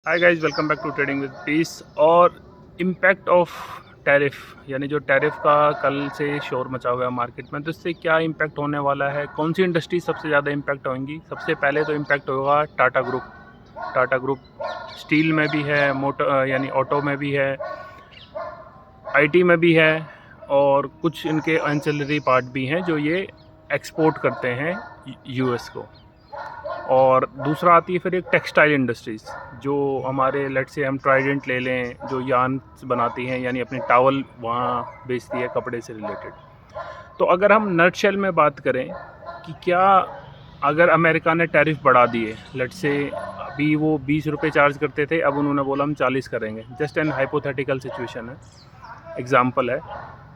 Hi guys, welcome back to trading with peace. और impact of tariff, यानी जो tariff का कल से शोर मचा हुआ है मार्केट में, तो इससे क्या इम्पैक्ट होने वाला है, कौन सी इंडस्ट्री सबसे ज़्यादा इम्पैक्ट होंगी। सबसे पहले तो इम्पैक्ट होगा टाटा ग्रुप स्टील में भी है, मोटर यानी ऑटो में भी है, आईटी में भी है, और कुछ इनके एंसिलरी पार्ट भी हैं जो ये एक्सपोर्ट करते हैं यूएस को। और दूसरा आती है फिर एक टेक्सटाइल इंडस्ट्रीज़, जो हमारे लेट से हम ट्राइडेंट ले लें, जो यार्न बनाती हैं, यानी अपनी टावल वहाँ बेचती है कपड़े से रिलेटेड। तो अगर हम नटशेल में बात करें कि क्या अगर अमेरिका ने टैरिफ बढ़ा दिए, लेट से अभी वो 20 रुपये चार्ज करते थे, अब उन्होंने बोला हम 40 करेंगे, जस्ट एन हाइपोथेटिकल सिचुएशन है, एग्जाम्पल है।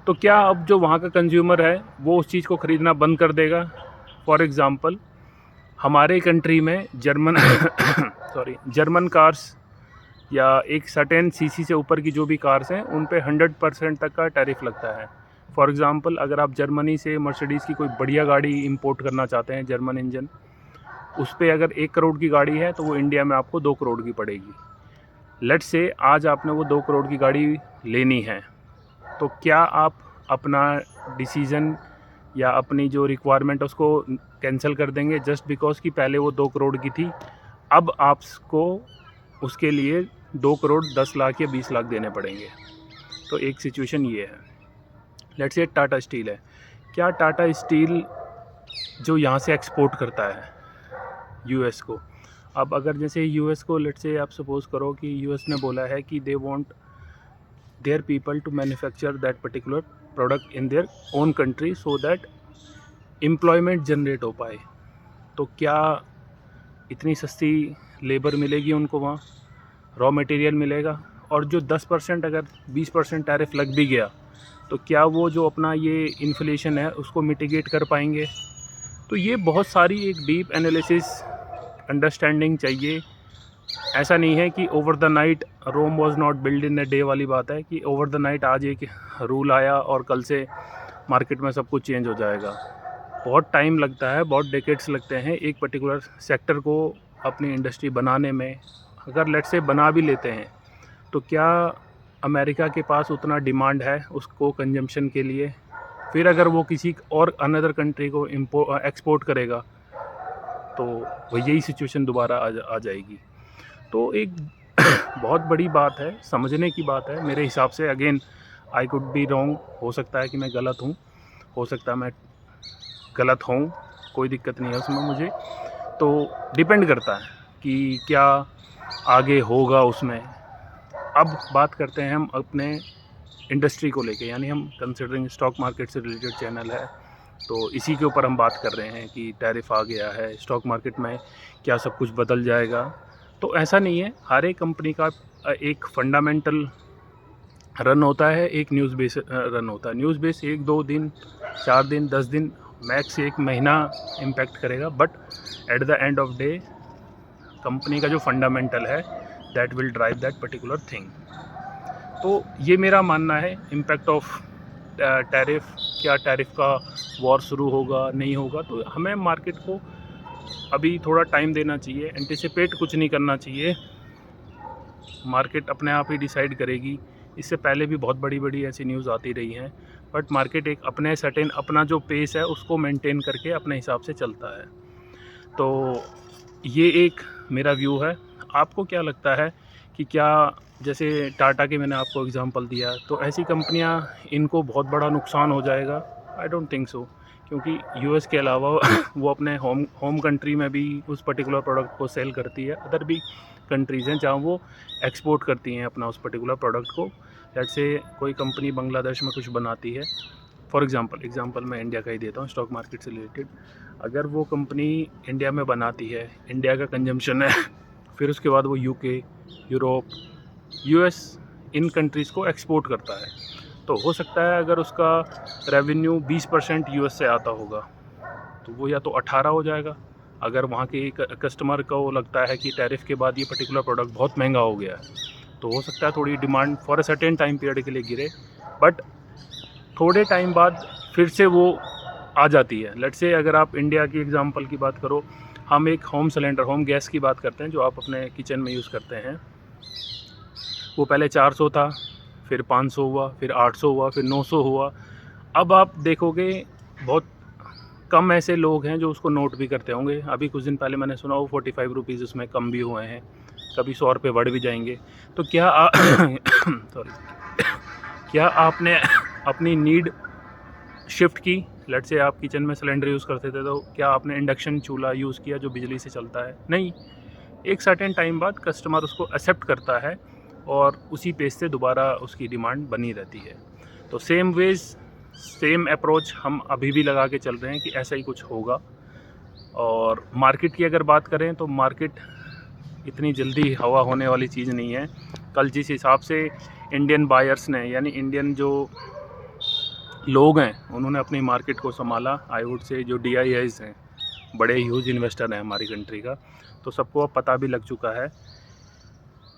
तो क्या अब जो वहाँ का कंज्यूमर है वो उस चीज़ को ख़रीदना बंद कर देगा। फॉर एग्ज़ाम्पल, हमारे कंट्री में जर्मन कार्स या एक सर्टेन सीसी से ऊपर की जो भी कार्स हैं उन पे 100% तक का टैरिफ लगता है। फॉर एग्ज़ाम्पल, अगर आप जर्मनी से मर्सिडीज़ की कोई बढ़िया गाड़ी इंपोर्ट करना चाहते हैं, जर्मन इंजन, उस पे अगर 1 करोड़ की गाड़ी है तो वो इंडिया में आपको 2 करोड़ की पड़ेगी। लेट्स से आज आपने वो 2 करोड़ की गाड़ी लेनी है, तो क्या आप अपना डिसीज़न या अपनी जो रिक्वायरमेंट है उसको कैंसिल कर देंगे जस्ट बिकॉज कि पहले वो 2 करोड़ की थी, अब आपको उसके लिए 2 करोड़ 10 लाख या 20 लाख देने पड़ेंगे। तो एक सिचुएशन ये है। लेट्स से टाटा स्टील है, क्या टाटा स्टील जो यहाँ से एक्सपोर्ट करता है यूएस को, अब अगर जैसे यूएस को लेट्स से आप सपोज़ करो कि यूएस ने बोला है कि they want their people to manufacture that particular product in their own country so that employment generate हो पाए, तो क्या इतनी सस्ती लेबर मिलेगी उनको वहाँ, रॉ मटेरियल मिलेगा? और जो 10% अगर 20% टैरिफ लग भी गया तो क्या वो जो अपना ये इन्फ्लेशन है उसको मिटिगेट कर पाएंगे? तो ये बहुत सारी एक डीप एनालिसिस अंडरस्टैंडिंग चाहिए। ऐसा नहीं है कि over the night Rome was not build in a day वाली बात है कि ओवर द नाइट आज एक रूल आया और कल से मार्केट में सब कुछ चेंज हो जाएगा। बहुत टाइम लगता है, बहुत डेकेड्स लगते हैं एक पर्टिकुलर सेक्टर को अपनी इंडस्ट्री बनाने में। अगर लेट से बना भी लेते हैं तो क्या अमेरिका के पास उतना डिमांड है उसको कंजम्पशन के लिए? फिर अगर वो किसी और अनदर कंट्री को एक्सपोर्ट करेगा तो वह यही सिचुएशन दोबारा आ जाएगी। तो एक बहुत बड़ी बात है, समझने की बात है मेरे हिसाब से। Again, I could be wrong, हो सकता है कि मैं गलत हूँ, हो सकता है मैं गलत हूँ, कोई दिक्कत नहीं है उसमें मुझे। तो डिपेंड करता है कि क्या आगे होगा उसमें। अब बात करते हैं हम अपने इंडस्ट्री को लेके, यानी हम कंसिडरिंग स्टॉक मार्केट से रिलेटेड चैनल है, तो इसी के ऊपर हम बात कर रहे हैं कि टैरिफ आ गया है, स्टॉक मार्केट में क्या सब कुछ बदल जाएगा। तो ऐसा नहीं है, हर एक कंपनी का एक फंडामेंटल रन होता है, एक न्यूज़ बेस रन होता है। न्यूज़ बेस 1-2 दिन, 4 दिन, 10 दिन, मैक्स 1 महीना इम्पैक्ट करेगा, but at the end of day company का जो फंडामेंटल है that will drive that particular thing. तो ये मेरा मानना है इम्पैक्ट ऑफ टैरिफ। क्या टैरिफ का वॉर शुरू होगा, नहीं होगा? तो हमें मार्केट को अभी थोड़ा टाइम देना चाहिए, एंटिसिपेट कुछ नहीं करना चाहिए। मार्केट अपने आप ही डिसाइड करेगी। इससे पहले भी बहुत बड़ी बड़ी ऐसी न्यूज़ आती रही हैं, बट मार्केट एक अपने सर्टेन अपना जो पेस है उसको मेंटेन करके अपने हिसाब से चलता है। तो ये एक मेरा व्यू है। आपको क्या लगता है कि क्या, जैसे टाटा के मैंने आपको एग्जांपल दिया, तो ऐसी कंपनियां इनको बहुत बड़ा नुकसान हो जाएगा? आई डोंट थिंक सो, क्योंकि यूएस के अलावा वो अपने होम कंट्री में भी उस पर्टिकुलर प्रोडक्ट को सेल करती है। अदर भी कंट्रीज़ हैं जहाँ वो एक्सपोर्ट करती हैं अपना उस पर्टिकुलर प्रोडक्ट को। जैसे कोई कंपनी बांग्लादेश में कुछ बनाती है, फॉर एग्ज़ाम्पल मैं इंडिया का ही देता हूँ स्टॉक मार्केट से रिलेटेड। अगर वो कंपनी इंडिया में बनाती है, इंडिया का कंजम्पशन है, फिर उसके बाद वो यूके, यूरोप, यूएस, इन कंट्रीज़ को एक्सपोर्ट करता है, तो हो सकता है अगर उसका रेवेन्यू 20% यूएस से आता होगा तो वो या तो 18 हो जाएगा। अगर वहाँ के कस्टमर को लगता है कि टैरिफ के बाद ये पर्टिकुलर प्रोडक्ट बहुत महंगा हो गया है, तो हो सकता है थोड़ी demand for a certain time period के लिए गिरे, बट थोड़े टाइम बाद फिर से वो आ जाती है। लेट्स से अगर आप इंडिया की एग्जांपल की बात करो, हम एक होम गैस की बात करते हैं जो आप अपने किचन में यूज़ करते हैं, वो पहले 400 था, फिर 500 हुआ, फिर 800 हुआ, फिर 900 हुआ। अब आप देखोगे बहुत कम ऐसे लोग हैं जो उसको नोट भी करते होंगे। अभी कुछ दिन पहले मैंने सुना वो 45 रुपीज़ उसमें कम भी हुए हैं, कभी 100 रुपये बढ़ भी जाएंगे। तो क्या सॉरी, क्या आपने अपनी नीड शिफ्ट की? लेट्स से आप किचन में सिलेंडर यूज़ करते थे, तो क्या आपने इंडक्शन चूल्हा यूज़ किया जो बिजली से चलता है? नहीं। एक सर्टेन टाइम बाद कस्टमर उसको एक्सेप्ट करता है और उसी पेज से दोबारा उसकी डिमांड बनी रहती है। तो सेम अप्रोच हम अभी भी लगा के चल रहे हैं कि ऐसा ही कुछ होगा। और मार्केट की अगर बात करें तो मार्केट इतनी जल्दी हवा होने वाली चीज़ नहीं है। कल जिस हिसाब से इंडियन बायर्स ने, यानी इंडियन जो लोग हैं, उन्होंने अपनी मार्केट को संभाला, आई वुड से जो DIIs हैं, बड़े ह्यूज इन्वेस्टर हैं हमारी कंट्री का, तो सबको अब पता भी लग चुका है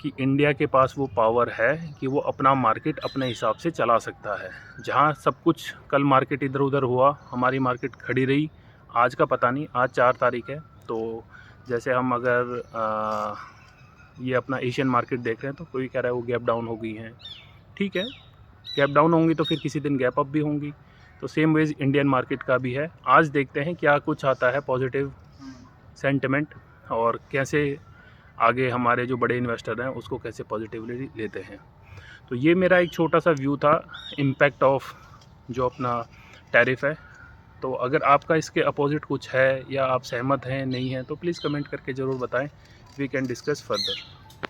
कि इंडिया के पास वो पावर है कि वो अपना मार्केट अपने हिसाब से चला सकता है। जहाँ सब कुछ कल मार्केट इधर उधर हुआ, हमारी मार्केट खड़ी रही। आज का पता नहीं, आज 4 तारीख है, तो जैसे हम अगर ये अपना एशियन मार्केट देख रहे हैं तो कोई कह रहा है वो गैप डाउन हो गई हैं। ठीक है, गैप डाउन होंगी तो फिर किसी दिन गैप अप भी होंगी। तो सेम वेज इंडियन मार्केट का भी है। आज देखते हैं क्या कुछ आता है पॉजिटिव सेंटिमेंट, और कैसे आगे हमारे जो बड़े इन्वेस्टर हैं उसको कैसे पॉजिटिवली लेते हैं। तो ये मेरा एक छोटा सा व्यू था इम्पैक्ट ऑफ जो अपना टैरिफ है। तो अगर आपका इसके अपोजिट कुछ है या आप सहमत हैं नहीं हैं तो प्लीज़ कमेंट करके ज़रूर बताएं, वी कैन डिस्कस फर्दर।